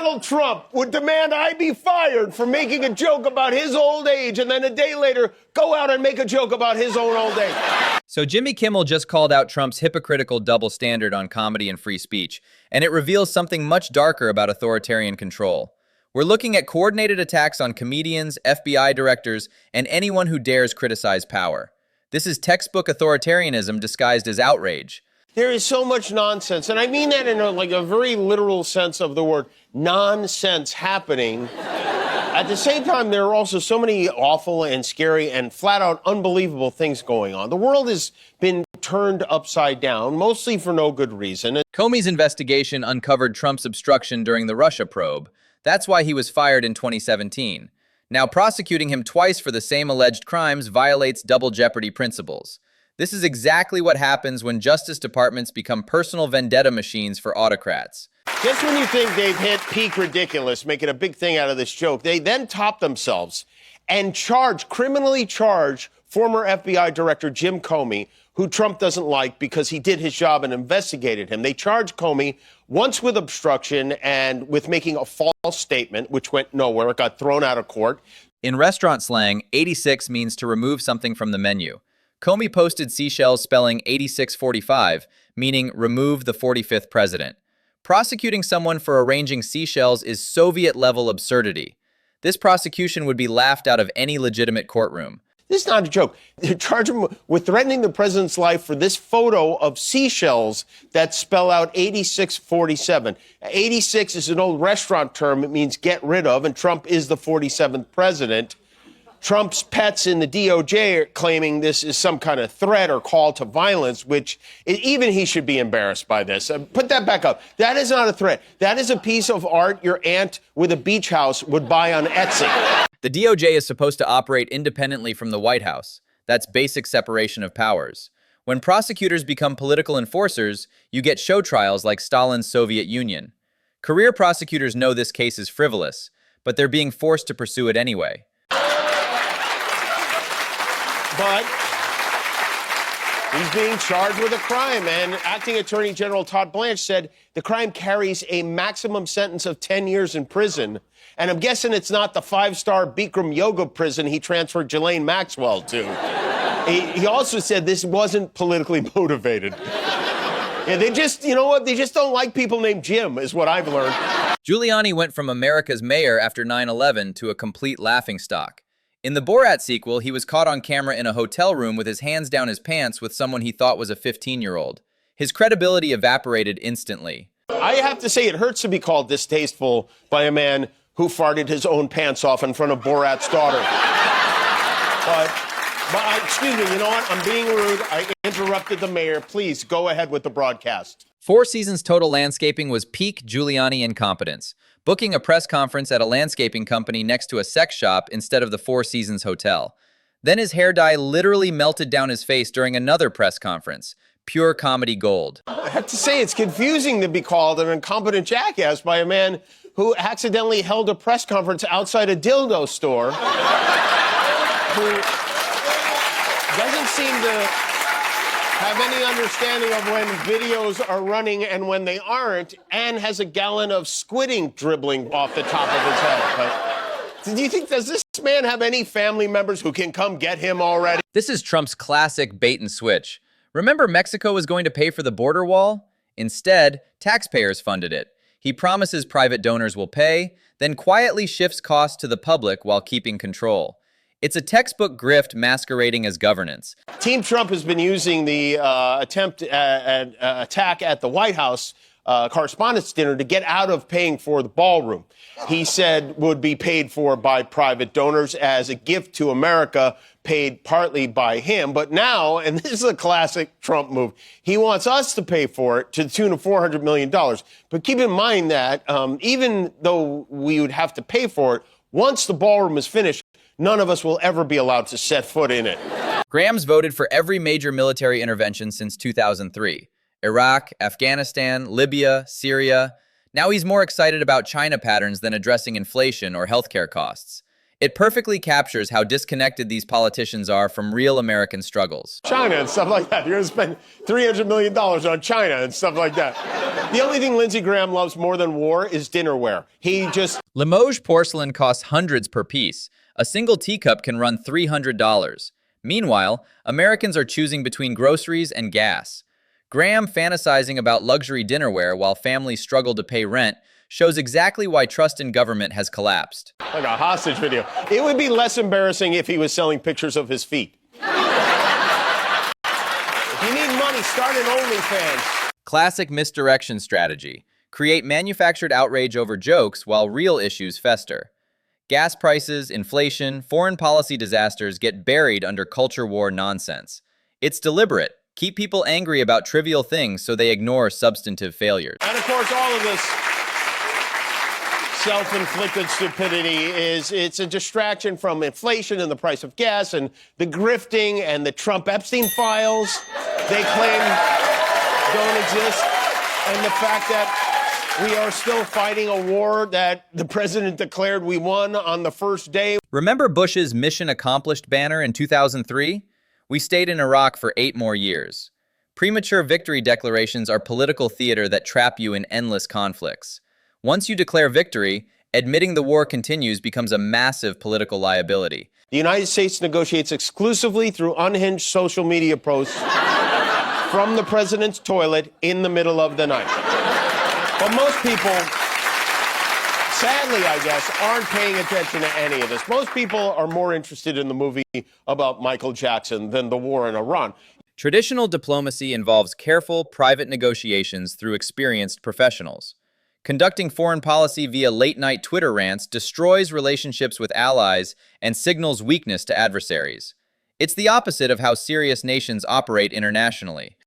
Donald Trump would demand I be fired for making a joke about his old age and then a day later go out and make a joke about his own old age. So Jimmy Kimmel just called out Trump's hypocritical double standard on comedy and free speech, and it reveals something much darker about authoritarian control. We're looking at coordinated attacks on comedians, FBI directors, and anyone who dares criticize power. This is textbook authoritarianism disguised as outrage. There is so much nonsense, and I mean that in a very literal sense of the word, nonsense happening. At the same time, there are also so many awful and scary and flat-out unbelievable things going on. The world has been turned upside down, mostly for no good reason. Comey's investigation uncovered Trump's obstruction during the Russia probe. That's why he was fired in 2017. Now, prosecuting him twice for the same alleged crimes violates double jeopardy principles. This is exactly what happens when justice departments become personal vendetta machines for autocrats. Just when you think they've hit peak ridiculous, making a big thing out of this joke, they then top themselves and criminally charge former FBI Director Jim Comey, who Trump doesn't like because he did his job and investigated him. They charged Comey once with obstruction and with making a false statement, which went nowhere. It got thrown out of court. In restaurant slang, 86 means to remove something from the menu. Comey posted seashells spelling 8645, meaning remove the 45th president. Prosecuting someone for arranging seashells is Soviet-level absurdity. This prosecution would be laughed out of any legitimate courtroom. This is not a joke. They charge him with threatening the president's life for this photo of seashells that spell out 8647. 86 is an old restaurant term. It means get rid of, and Trump is the 47th president. Trump's pets in the DOJ are claiming this is some kind of threat or call to violence, which even he should be embarrassed by this. Put that back up. That is not a threat. That is a piece of art your aunt with a beach house would buy on Etsy. The DOJ is supposed to operate independently from the White House. That's basic separation of powers. When prosecutors become political enforcers, you get show trials like Stalin's Soviet Union. Career prosecutors know this case is frivolous, but they're being forced to pursue it anyway. But he's being charged with a crime, and Acting Attorney General Todd Blanche said the crime carries a maximum sentence of 10 years in prison. And I'm guessing it's not the five-star Bikram yoga prison he transferred Ghislaine Maxwell to. He also said this wasn't politically motivated. Yeah, they just, you know what? They just don't like people named Jim, is what I've learned. Giuliani went from America's mayor after 9/11 to a complete laughingstock. In the Borat sequel, he was caught on camera in a hotel room with his hands down his pants with someone he thought was a 15-year-old. His credibility evaporated instantly. I have to say it hurts to be called distasteful by a man who farted his own pants off in front of Borat's daughter. But excuse me, you know what? I'm being rude. I interrupted the mayor. Please go ahead with the broadcast. 4 Seasons Total Landscaping was peak Giuliani incompetence, booking a press conference at a landscaping company next to a sex shop instead of the 4 Seasons Hotel. Then his hair dye literally melted down his face during another press conference. Pure comedy gold. I have to say, it's confusing to be called an incompetent jackass by a man who accidentally held a press conference outside a dildo store, who doesn't seem to have any understanding of when videos are running and when they aren't, and has a gallon of squidding dribbling off the top of his head. But do you think, does this man have any family members who can come get him already? This is Trump's classic bait and switch. Remember Mexico was going to pay for the border wall? Instead, taxpayers funded it. He promises private donors will pay, then quietly shifts costs to the public while keeping control. It's a textbook grift masquerading as governance. Team Trump has been using the attempt at attack at the White House Correspondents' Dinner to get out of paying for the ballroom. He said would be paid for by private donors as a gift to America, paid partly by him. But now, and this is a classic Trump move, he wants us to pay for it to the tune of $400 million. But keep in mind that even though we would have to pay for it, once the ballroom is finished, none of us will ever be allowed to set foot in it. Graham's voted for every major military intervention since 2003. Iraq, Afghanistan, Libya, Syria. Now he's more excited about China patterns than addressing inflation or healthcare costs. It perfectly captures how disconnected these politicians are from real American struggles. China and stuff like that. You're going to spend $300 million on China and stuff like that. The only thing Lindsey Graham loves more than war is dinnerware. Limoges porcelain costs hundreds per piece. A single teacup can run $300. Meanwhile, Americans are choosing between groceries and gas. Graham fantasizing about luxury dinnerware while families struggle to pay rent shows exactly why trust in government has collapsed. Like a hostage video. It would be less embarrassing if he was selling pictures of his feet. If you need money, start an OnlyFans. Classic misdirection strategy. Create manufactured outrage over jokes while real issues fester. Gas prices, inflation, foreign policy disasters get buried under culture war nonsense. It's deliberate. Keep people angry about trivial things so they ignore substantive failures. And of course, all of this self-inflicted stupidity it's a distraction from inflation and the price of gas and the grifting and the Trump Epstein files they claim don't exist, and the fact that we are still fighting a war that the president declared we won on the first day. Remember Bush's Mission Accomplished banner in 2003? We stayed in Iraq for 8 more years. Premature victory declarations are political theater that trap you in endless conflicts. Once you declare victory, admitting the war continues becomes a massive political liability. The United States negotiates exclusively through unhinged social media posts from the president's toilet in the middle of the night. But most people, sadly, I guess, aren't paying attention to any of this. Most people are more interested in the movie about Michael Jackson than the war in Iran. Traditional diplomacy involves careful, private negotiations through experienced professionals. Conducting foreign policy via late-night Twitter rants destroys relationships with allies and signals weakness to adversaries. It's the opposite of how serious nations operate internationally.